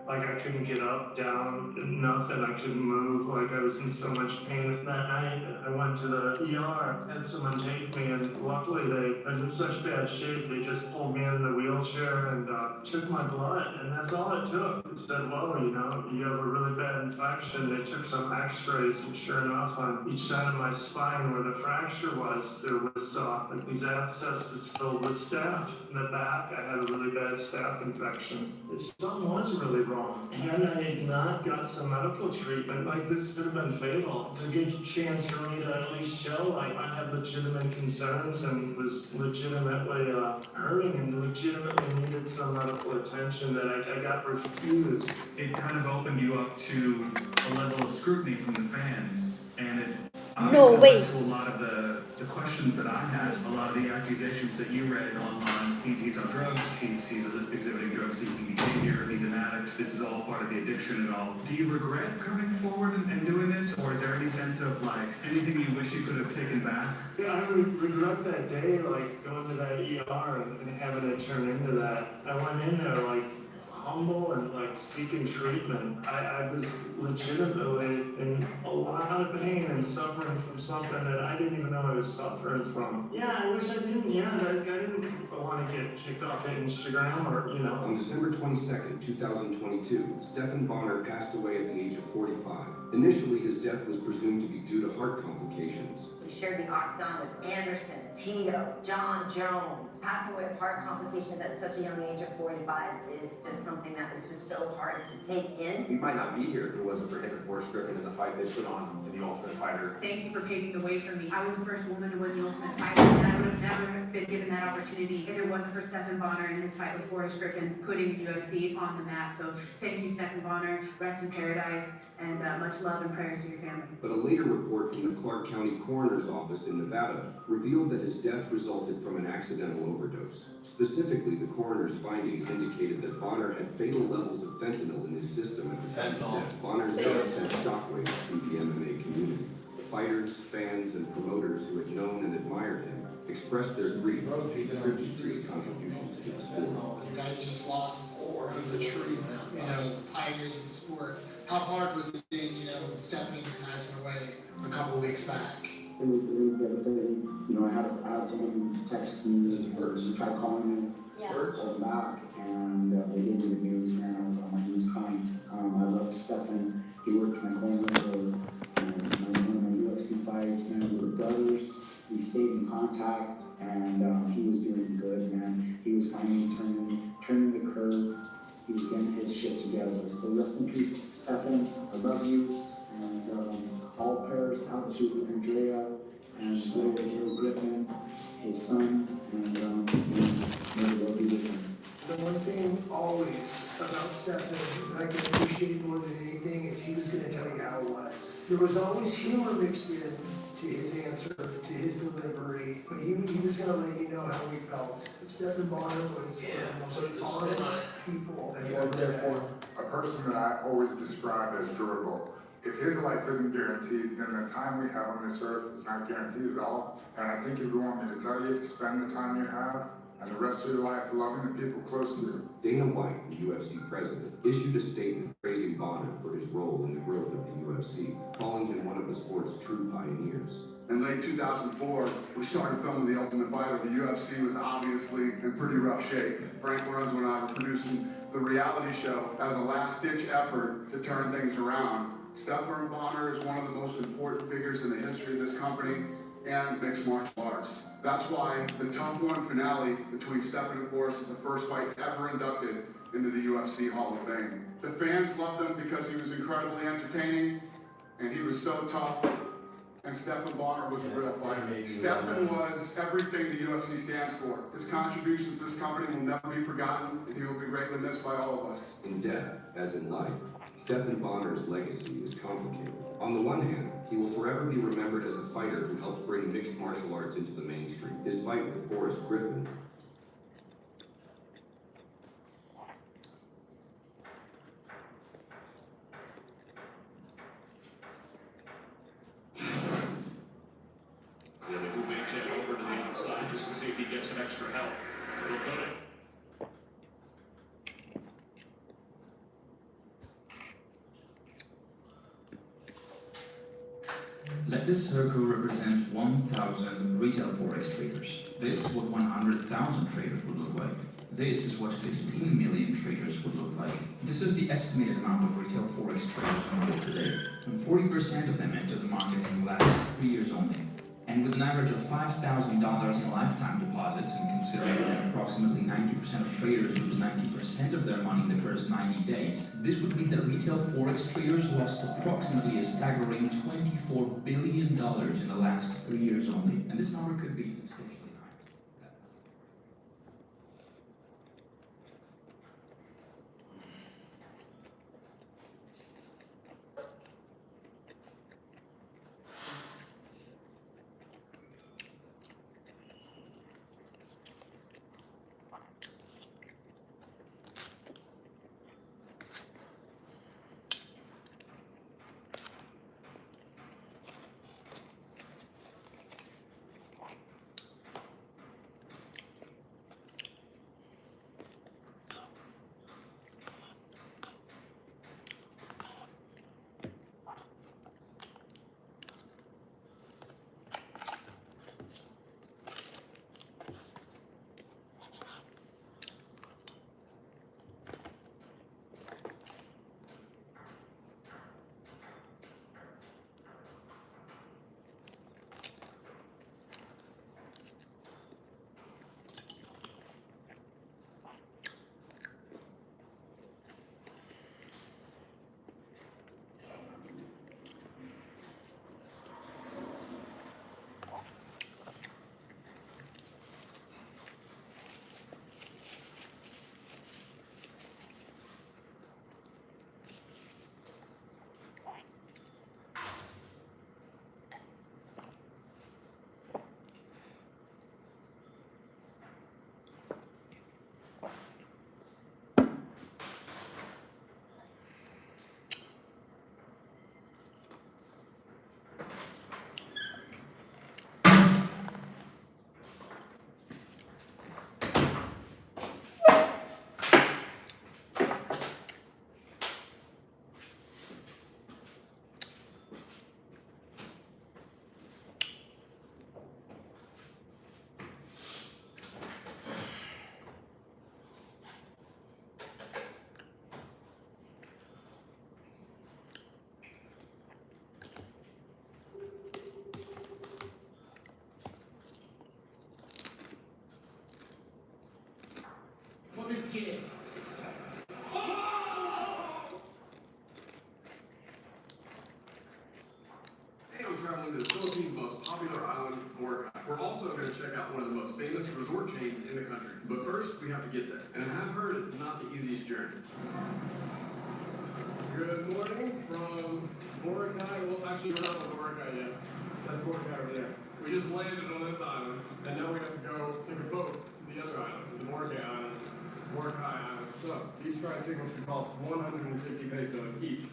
like I couldn't get up, down, nothing. I couldn't move. Like I was in so much pain that night. I went to the ER, had someone take me, and luckily I was in such bad shape. They just pulled me in the wheelchair and took my blood, and that's all it took. It said, well, you know, you have a really bad infection. They took some x-rays, and sure enough, on each side of my spine where the fracture was, there was like these abscesses filled with staph. In the back, I had a really bad staph infection. Something was really wrong. Had I not got some medical treatment, like this could have been fatal. It's a good chance for me to at least show like I have legitimate concerns and was legitimately hurting and legitimately needed some medical attention that I got refused. It kind of opened you up to a level of scrutiny from the fans, and it No way. led to a lot of the questions that I had, a lot of the accusations that you read online. He's on drugs, he's exhibiting drug-seeking behavior, he's an addict, this is all part of the addiction and all. Do you regret coming forward and doing this, or is there any sense of like anything you wish you could have taken back? Yeah, I regret that day, like going to that ER and having it turn into that. I went in there like humble and like seeking treatment. I was legitimately in a lot of pain and suffering from something that I didn't even know I was suffering from. Yeah, I wish I didn't. Yeah, I didn't want to get kicked off of Instagram or, you know. On December 22nd, 2022, Stephen Bonner passed away at the age of 45. Initially, his death was presumed to be due to heart complications. He shared the octagon with Anderson, Tito, John Jones. Passing away of heart complications at such a young age of 45 is just something that is just so hard to take in. We might not be here if it wasn't for him and Forrest Griffin and the fight they put on in The Ultimate Fighter. Thank you for paving the way for me. I was the first woman to win the Ultimate Fighter, and I would have never been given that opportunity if it wasn't for Stephan Bonnar and his fight with Forrest Griffin putting UFC on the map. So thank you, Stephan Bonnar. Rest in paradise, and much love and prayers to your family. But a later report from the Clark County Coroner's Office in Nevada revealed that his death resulted from an accidental overdose. Specifically, the coroner's findings indicated that Bonnar had fatal levels of fentanyl in his system at the time of death. Bonnar's death sent shockwaves through the MMA community. Fighters, fans, and promoters who had known and admired him expressed their grief and paid tribute to his contributions to the sport. You guys just lost one of the true, pioneers of the sport. How hard was it, Stephanie passing away a couple weeks back? It was devastating. I had someone text me or try calling me, called back, and they gave me the news, and he was crying. I loved Stephan. He worked in my corner for one of my UFC fights, man. We were brothers. We stayed in contact, and he was doing good, man. He was finally turning the curve. He was getting his shit together. So rest in peace, Stephan. I love you, and all prayers out to Andrea and little Griffin, his son, and may the Lord be with him. The one thing always about Stephan that I can appreciate more than anything is he was going to tell you how it was. There was always humor mixed in to his answer, to his delivery, but he was going to let you know how he felt. Stephan Bonnar was one of the most honest people that ever met. A person that I always describe as durable. If his life isn't guaranteed, then the time we have on this earth is not guaranteed at all. And I think if you want me to tell you to spend the time you have and the rest of your life loving the people close to you. Dana White, the UFC president, issued a statement praising Bonnar for his role in the growth of the UFC, calling him one of the sport's true pioneers. In late 2004, we started filming The Ultimate Fighter. The UFC was obviously in pretty rough shape. Frank Lorenzo and I were producing the reality show as a last-ditch effort to turn things around. Stephan Bonnar is one of the most important figures in the history of this company and mixed martial arts. That's why the Tough One finale between Stephan and Forrest is the first fight ever inducted into the UFC Hall of Fame. The fans loved him because he was incredibly entertaining and he was so tough. And Stephan Bonnar was a real fighter. Stephan was everything the UFC stands for. His contributions to this company will never be forgotten, and he will be greatly missed by all of us. In death, as in life, Stephan Bonnar's legacy is complicated. On the one hand, he will forever be remembered as a fighter who helped bring mixed martial arts into the mainstream. His fight with Forrest Griffin Who may take over to the outside just to see if he gets some extra help. He'll put it. Let this circle represent 1,000 retail forex traders. This is what 100,000 traders would look like. This is what 15 million traders would look like. This is the estimated amount of retail forex traders in the world today. And 40% of them enter the market in the last 3 years only. And with an average of $5,000 in lifetime deposits, and considering that approximately 90% of traders lose 90% of their money in the first 90 days, this would mean that retail forex traders lost approximately a staggering $24 billion in the last 3 years only. And this number could be substantially higher. get it. Hey, I'm traveling to the Philippines' most popular island, Boracay. We're also going to check out one of the most famous resort chains in the country. But first, we have to get there. And I have heard it's not the easiest journey. Good morning from Boracay. Well, actually, we're not on Boracay yet. That's Boracay over there. We just landed on this island, and now we have to go take a boat to the other island, the Boracay Island. So, each tricycle should cost 150 pesos each.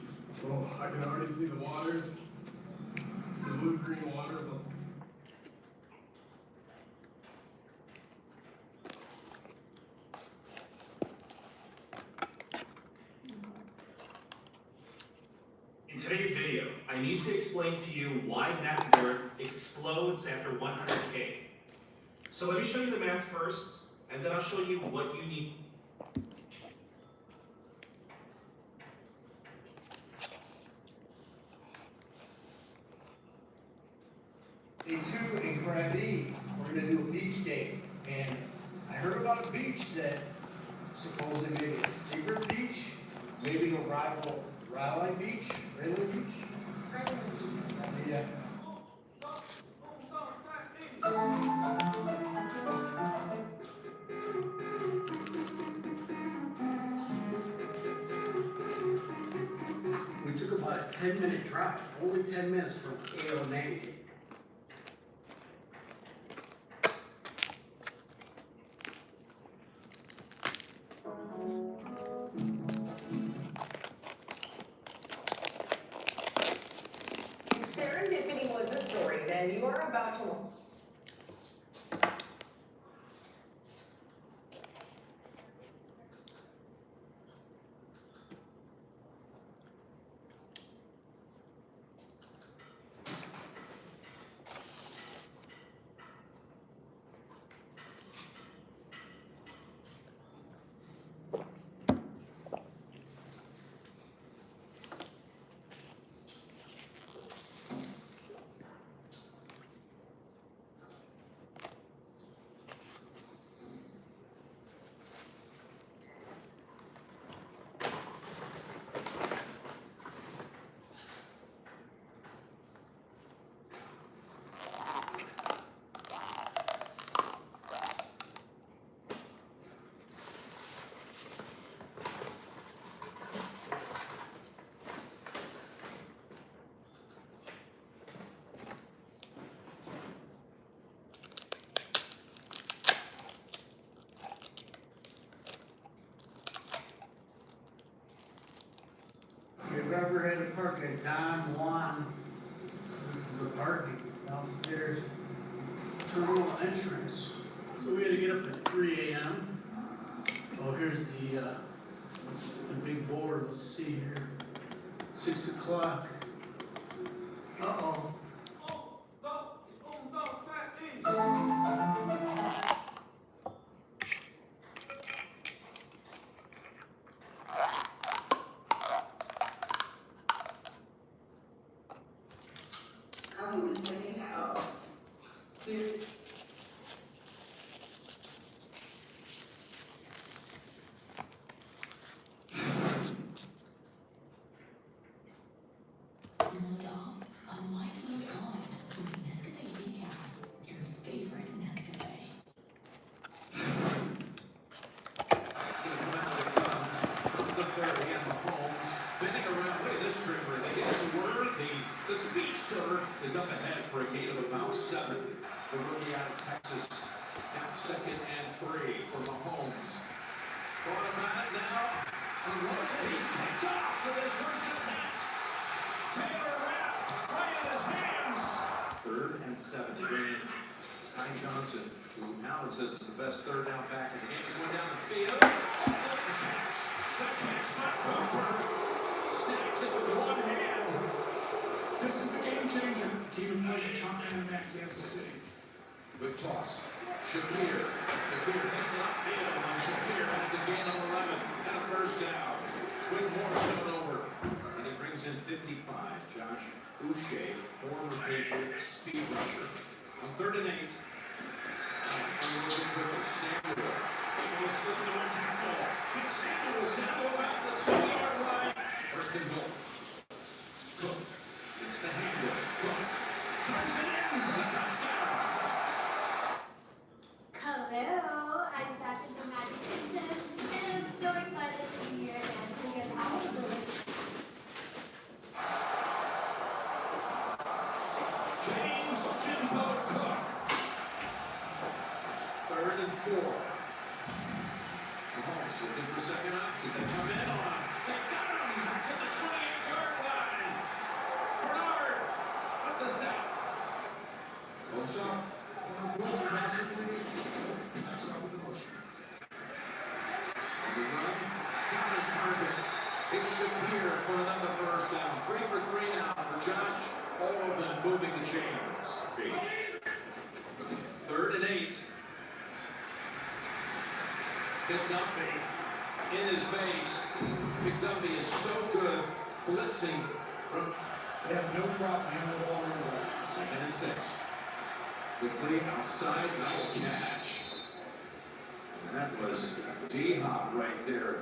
Oh, I can already see the waters. The blue-green waters. In today's video, I need to explain to you why net worth explodes after 100K. So let me show you the math first, and then I'll show you what you need. Day 2 in Krabi, we're going to do a beach day. And I heard about a beach that supposedly maybe a secret beach, maybe it'll rival Raleigh Beach, Raleigh Beach. Yeah. We took about a 10-minute drive, only 10 minutes from AONA. If serendipity was a story, then you are about to If you've ever had to park at Don Juan, this is the parking downstairs, terminal entrance. So we had to get up at 3 a.m. Oh, here's the big board, let's see here, 6 o'clock. Uh-oh. The speedster is up ahead for a gain of about 7. The rookie out of Texas. Now 2nd and 3 for Mahomes. Thought about it now. And looks, and he's picked off with his first attempt. Taylor Rapp right in his hands. 3rd and 7. They bring in Ty Johnson, who Allen says is the best third down back in the game. He's going down the field. Oh, the catch. The catch by Cooper. Snaps it with one hand. This is the game changer. Team plays a top man back Kansas City. Good toss. Shakir takes it upfield, and Shakir has a gain of 11 and a first down. With more turnover. And he brings in 55. Josh Uche, former Patriot speed rusher. On 3rd and 8. Samuel slipped through a tackle. Gets Samuels down to about the 2-yard line. First and goal. Cook gets the handle. Cook throws it in for the touchdown. Hello, I'm back in the Magic Kitchen, and I'm so excited to be here again because I will do it. James Jimbo Cook. 3rd and 4. Mahomes looking for second options. They come in on him. They got him back to the 28-yard line. Bernard up the sack. Well shot. Blitz aggressively. Next up with the motion. On the run. Got his target. It's Shakir for another first down. 3 for 3 now for Josh. All of them moving the chains. 3rd and 8. McDuffie in his face. McDuffie is so good blitzing. They have no problem handling the ball in the way. 2nd and 6. Quickly outside, nice catch. And that was D-Hop right there.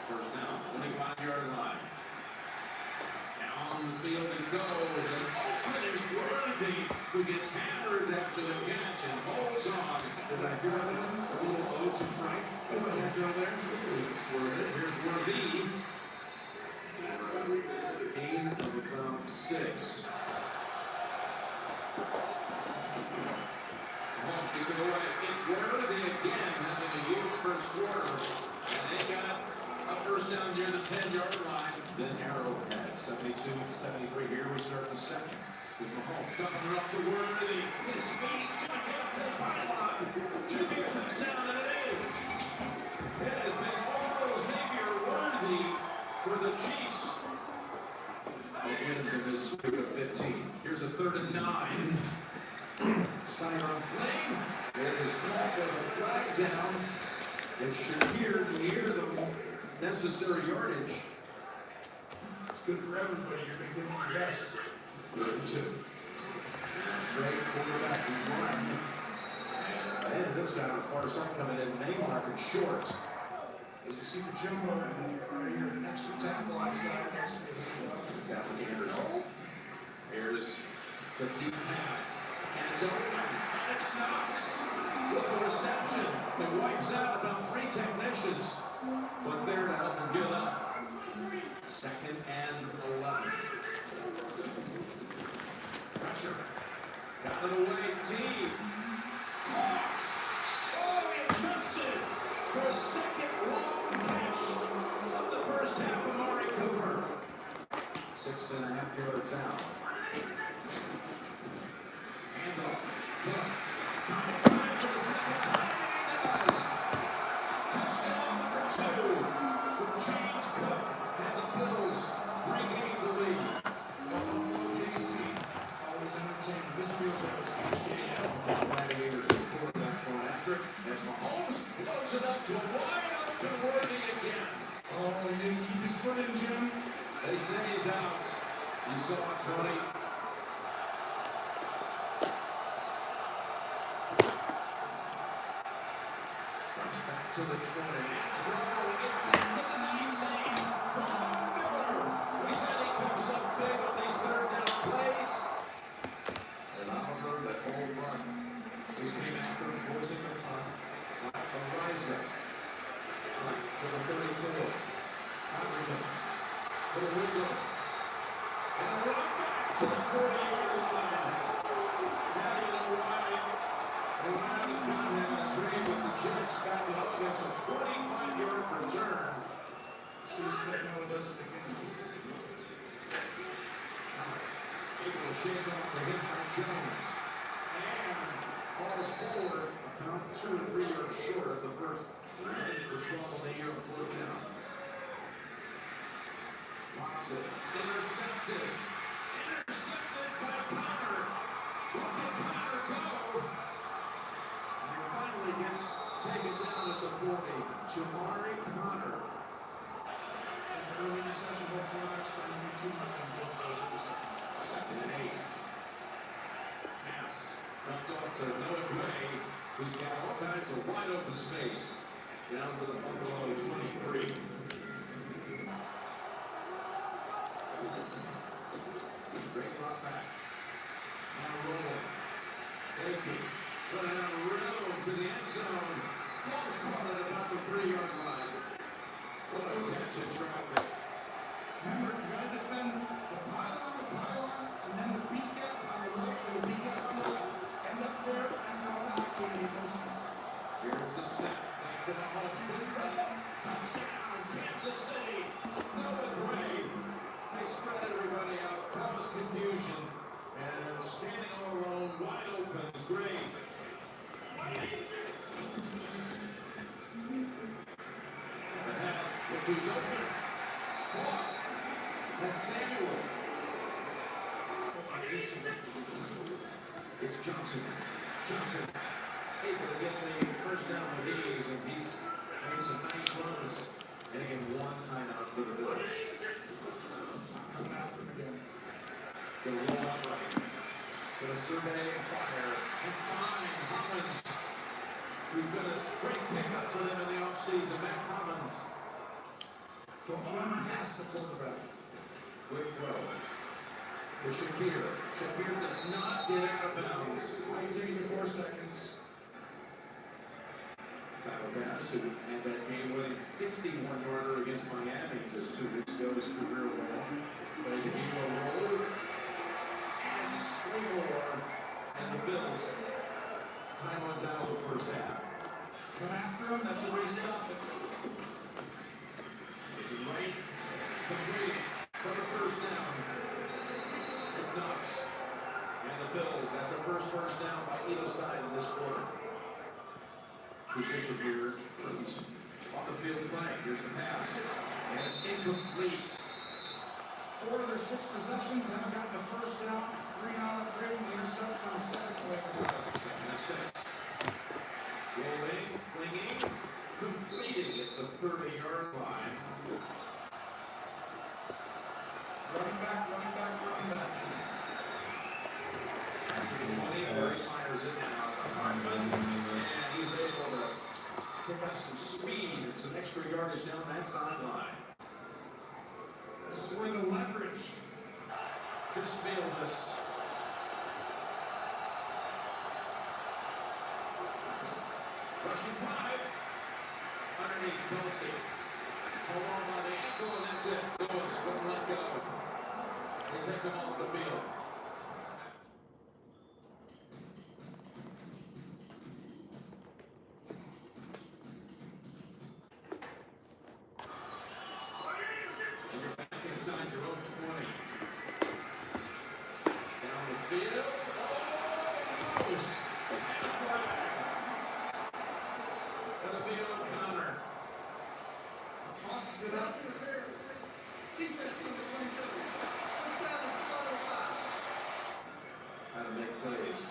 First down, 25-yard line. Down the field it goes, and open is Worthy, who gets hammered after the catch and holds on. Did I hear that? A little ode to Frank. Did I go there? Here's Worthy. Gain of about 6. Mahomes gets it away. It's Worthy again, having a huge first quarter. And they got a first down near the 10-yard line. Then Arrowhead, 72-73 here. We start the second with Mahomes dumping it up to Worthy. His speed's going to get up to the pylon. Should be a touchdown, and it is. It has been all Xavier Worthy for the Chiefs. Wins in this streak of 15. Here's a 3rd and 9. Sidearm play. It is caught with a flag down. It Shakir near the necessary yardage. It's good for everybody. You're going to give them your best. 3rd and 2. Straight quarterback run. And this guy on the far side coming in. Neymar could short. As you see the Jimbo right here, an extra tackle outside. That's It's Alec Anderson. Here's the deep pass. And it's open. And it's Knox. With the reception. It wipes out about 3 technicians. But there to help him get up. 2nd and 11. Pressure. Got it away. Deep. Hawks. Oh, he adjusted for a second long catch of the first half of Amari Cooper. 6.5 yards out. Handoff. Cook. Time for the second time. He does. Touchdown number 2 for James Cook. And the Bills regain the lead. KC. Always entertaining. This feels like a huge game. Gladiators and quarterback going after it. As Mahomes loads it up to a wide open Worthy again. Oh, he didn't keep his foot in, Jim. They say he's out. You saw it, Tony. Comes back to the 20. Trouble gets into the 19. Von Miller. We said he took some big on these 3rd down plays. And Oliver, that whole front, just came after him, forcing the punt. Arisa. Right to the 34. Covington. For the wiggle. And a run back to the 40-yard line. Now you know why. And why the God had a dream with the Jets back in August, a 25-yard return. See this thing how it does it again. Able to shake off the hit by Jones. And falls forward about 2 or 3 yards short of the first run for 12 on the year on 4th down. Locks it. Intercepted. Intercepted by Connor. Look at Connor go. And finally gets taken down at the 40. Jamari Connor. And the early interception, both quarterbacks trying to do too much on both of those interceptions. 2nd and 8. Pass. Dumped off to Noah Gray. who's got all kinds of wide open space down to the Buffalo 23. Great drop back. Now rolling. Faking. Put it out room to the end zone. Ball's caught at about the 3-yard line. Attention traffic. Remember, you gotta defend the pylon, and then the beat gap on the right, and the beat gap on the left. End up there, and all the opportunity motions. Here's the snap. Back to the home. Touchdown, Kansas City. Noah Gray. They spread everybody out, cause confusion, and standing all alone, wide open is Gray. Ahead, look who's open. What? That's Samuel. It's Johnson. Johnson able to get the first down with ease, and he's made some nice runs. And again, one timeout for the Bills. Gonna roll out right. Gonna survey, fire, and find Hollins, who's been a great pickup for them in the offseason. Matt Hollins. Don't run past the quarterback. Quick throw for Shakir. Shakir does not get out of bounds. Why are you taking the 4 seconds? Tyler Bass, who had that game-winning 61-yarder against Miami just 2 weeks ago, his career well. But he will roll and score, and the Bills timeouts out of the first half. Come after him, that's a way to stop it. Looking right, completing for the first down. It's Knox. And the Bills, that's a first down by either side in this quarter. Position here, on the field play. Here's the pass, and it's incomplete. 4 of their 6 possessions haven't gotten the first down. 3 now up there, the interception on the second play. Second and 6. Rolling, flinging, completing at the 30-yard line. Running back. 20, fires it now. And he's able to pick up some speed and some extra yardage down that sideline. This is where the leverage. Just feel this. Rushing 5. Underneath Kelsey. Hold on by the ankle, and that's it. Lewis wouldn't let go. They take him off the field. Back inside your own 20. Down the field. Oh, close. That'll be O'Connor. Tosses it up. How to make plays.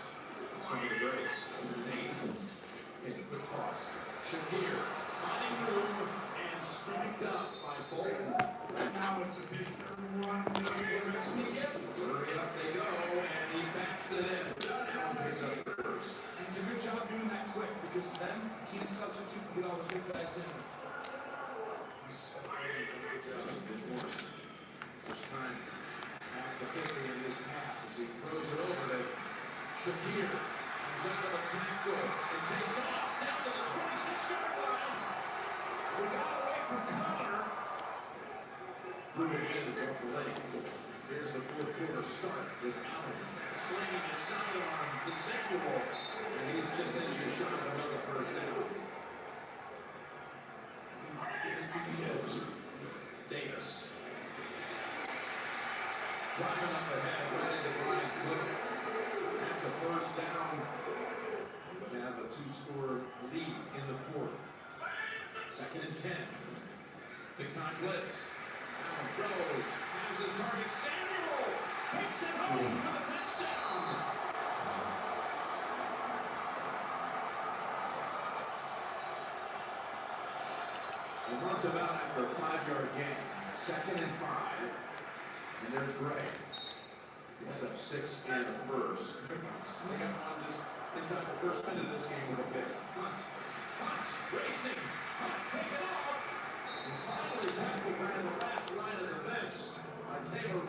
Some of the greats underneath. Take a quick toss. Shakir finding room and striked up by Bolton. Right now it's a big 31. Hurry up they go, and he backs it in. Down picks up first. And it's a good job doing that quick because then he can't substitute and get all the big guys in. Good job, Mitch Morris. First time past the 50 in this half as he throws it over to Shakir. Comes out of a tackle and takes off down to the 26-yard line. We got away from Connor. Brutal wins off the leg. Here's the fourth quarter start with Allen slinging his sidearm to Samuel. And he's just inches short of another first down. Here's to the edge. Davis. Driving up ahead, right into Brian Cook. That's a first down. We have a 2-score lead in the fourth. 2nd and 10. Big time blitz. Allen throws. Has his target. Samuel takes it home for the touchdown. He runs about after a 5-yard gain. 2nd and 5. And there's Gray. He's up 6 and a first. They got one just Inside the first minute of this game with a pick. Hunt, racing, take it off. And finally tackled by the last line of defense by Taylor.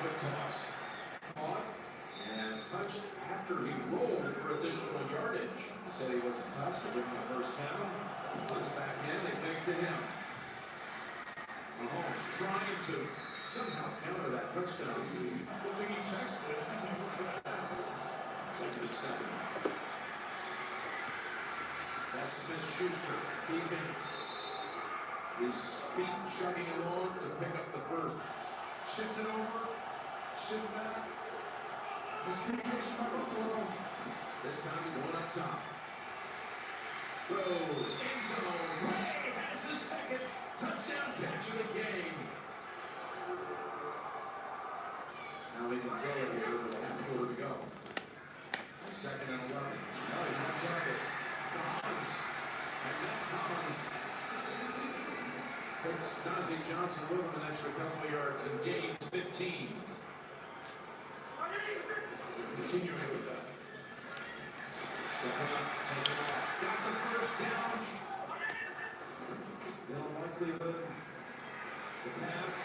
Quick toss. Caught and touched after he rolled for additional yardage. He said he wasn't touched. They gave him the first down. Punts back in. They fake to him. Mahomes trying to somehow counter that touchdown. Good thing he texted. Second and 7. That's Smith-Schuster keeping his feet chugging along to pick up the first. Shift it over. Shift back. Miscommunication by Buffalo. This time going up top. Throws end zone. Gray has his second touchdown catch of the game. Now we can throw it here with a half quarter to go. Second and 11. Now he's on target. Collins. And then Collins puts Najee Johnson with him an extra couple of yards and gains 15. Continuing with that. Stepping up, taking off. Got the first down. Bill likelihood. The pass.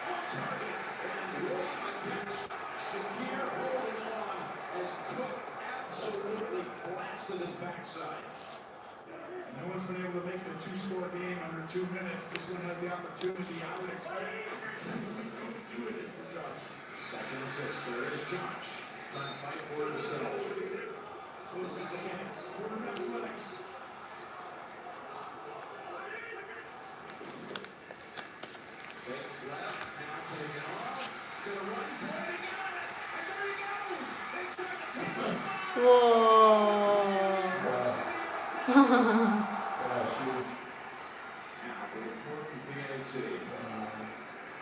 On target. And what a catch. Shakir holding on as Cook absolutely blasted his backside. No one's been able to make it a 2-score game under 2 minutes. This one has the opportunity. I would expect him to do it for Josh. Second and 6. There is Josh. Trying to fight for himself. Close to the hands. Quarterback's legs. Fakes left. Now taking off. Gonna run for it. He got it. And there he goes. Inside the tackle. Whoa. Now the important PAT.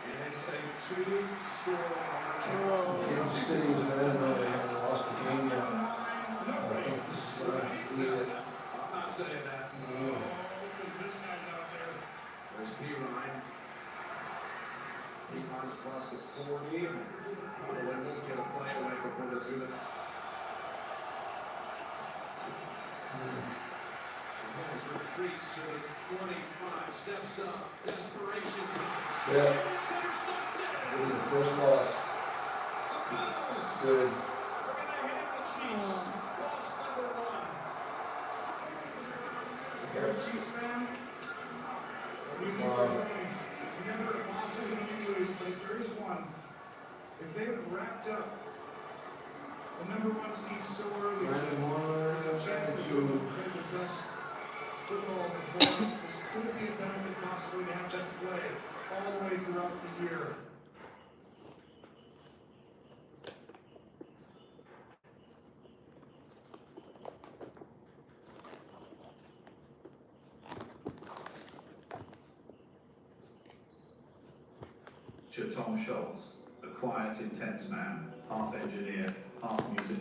And it's a 2-score margin. Kansas City was bad enough. They haven't lost the game yet. I think this is going to be it. I'm not saying that. No. Because this guy's out there. There's P. Ryan. He's on across the 40. And probably won't get a play away before the 2 minute. Mahomes retreats to the 25. Steps up. Desperation time. Yeah. It's intercepted. Getting the first loss. Good. We're going to hand the Chiefs loss number 1. If you're a Chiefs fan, you never possibly when you lose, but if there is one, if they would have wrapped up the number 1 seed so early, there's a chance that they would have played the best football performance. This could be a benefit possibly to have that play all the way throughout the year. Tom Schultz, a quiet, intense man, half engineer, half music.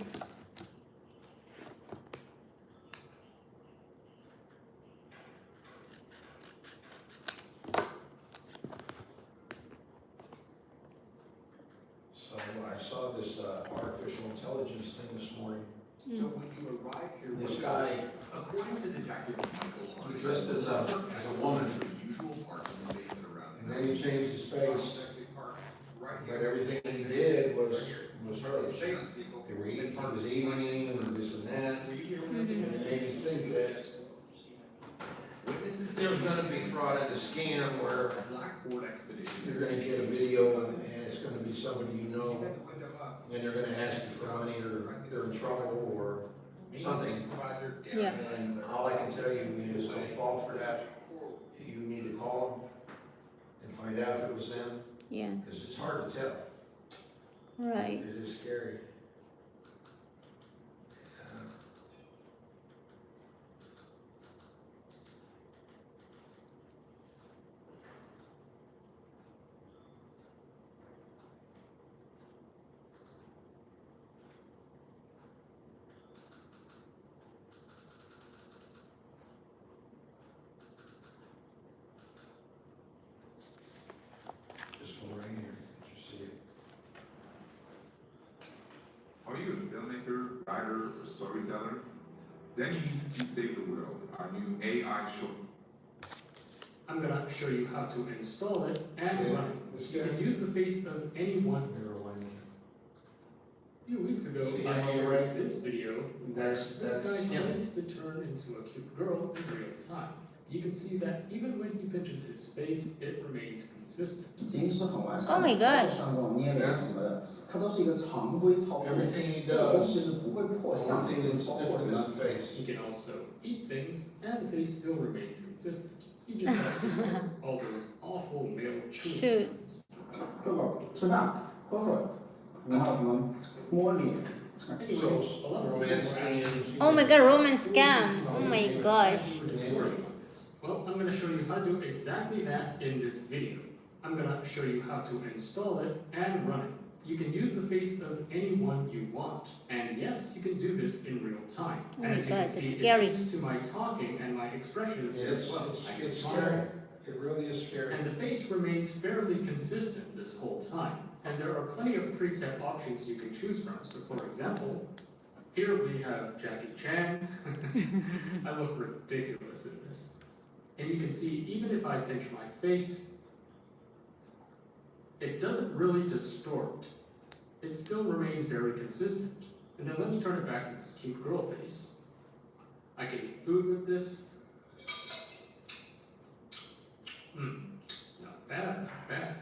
So I saw this artificial intelligence thing this morning. So when you arrive here, This guy, according to Detective Michael, he dressed as a woman, usual parking space at around. and then he changed his face. But everything he did was her. They were eating, he was eating, and this and that. And it made me think that there's gonna be fraud at the scam where you're gonna get a video and it's gonna be somebody you know, and they're gonna ask you for money or they're in trouble or something. Yeah. And all I can tell you is don't fall for that. You need to call them and find out if it was them. Yeah. Because it's hard to tell. Right. It is scary. This one right here, did you see it? storyteller? Then you need to see Save the World, our new AI show. I'm gonna show you how to install it and run it. You can use the face of anyone. A few weeks ago, I shared this video where this guy claims to turn into a cute girl in real time. You can see that even when he pinches his face, it remains consistent. 已经是很完 Oh 善 my 的， gosh 像这种捏脸什么的，它都是一个常规操作。这个东西是不会破相的，包括这个 He can also eat things, and the face still remains consistent. You just have to ignore all those awful male chewing Shoot. sounds. 这个吃饭、喝水，然后什么摸脸。 Anyways, a lot of people were asking Oh my god, romance scam. Oh my gosh. Well, I'm going to show you how to do exactly that in this video. I'm going to show you how to install it and run it. You can use the face of anyone you want. And yes, you can do this in real time. Oh And my as you god, can it's see, scary. it syncs to my talking and my expressions as well. I can smile. scary. It really is scary. And the face remains fairly consistent this whole time. And there are plenty of preset options you can choose from. So for example, here we have Jackie Chan. I look ridiculous in this. And you can see, even if I pinch my face, it doesn't really distort. It still remains very consistent. And then let me turn it back to this cute girl face. I can eat food with this. Not bad, not bad.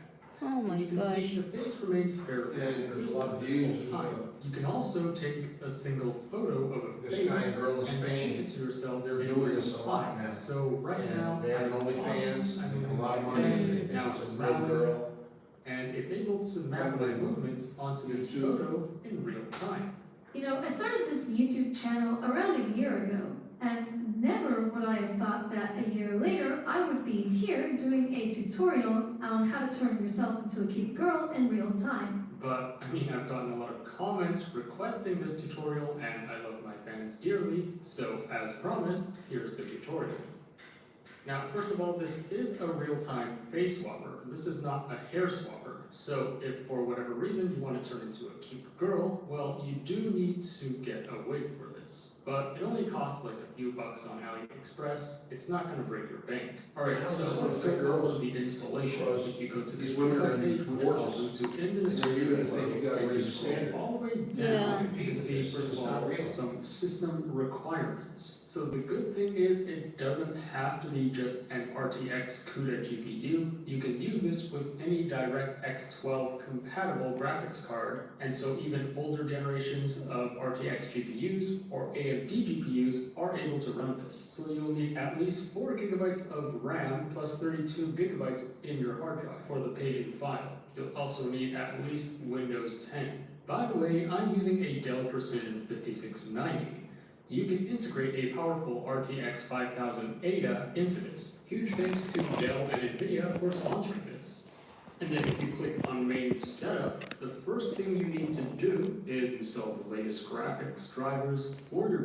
Oh my You can gosh. see the face remains fairly consistent this whole time. You can also take a single photo of a This face guy and girl in and Spain sync it to yourself there in doing real this a lot time. now. So right And now, they have I'm OnlyFans, talking, making I'm a lot of money, moving, they think now it's it's a real smiling, girl. and it's able to map my movements onto this photo in real time. You know, I started this YouTube channel around a year ago, and never would I have thought that a year later I would be here doing a tutorial on how to turn yourself into a cute girl in real time. But, I mean, I've gotten a lot of comments requesting this tutorial, and I love my fans dearly, so as promised, here's the tutorial. Now, first of all, this is a real-time face swapper. This is not a hair swapper. So if for whatever reason you want to turn into a cute girl, well, you do need to get a wig for this. But it only costs like a few bucks on AliExpress. It's not going to break your bank. Alright, so let's go over the installation. If you go to this GitHub page, which I'll link to in the description below, and you scroll all the way down, you can see, first of all, some system requirements. So the good thing is it doesn't have to be just an RTX CUDA GPU. You can use this with any DirectX 12 compatible graphics card, and so even older generations of RTX GPUs or AMD GPUs are able to run this. So you'll need at least 4 gigabytes of RAM plus 32 gigabytes in your hard drive for the paging file. You'll also need at least Windows 10. By the way, I'm using a Dell Precision 5690. You can integrate a powerful RTX 5000 Ada into this. Huge thanks to Dell and NVIDIA for sponsoring this. And then if you click on main setup, the first thing you need to do is install the latest graphics drivers for your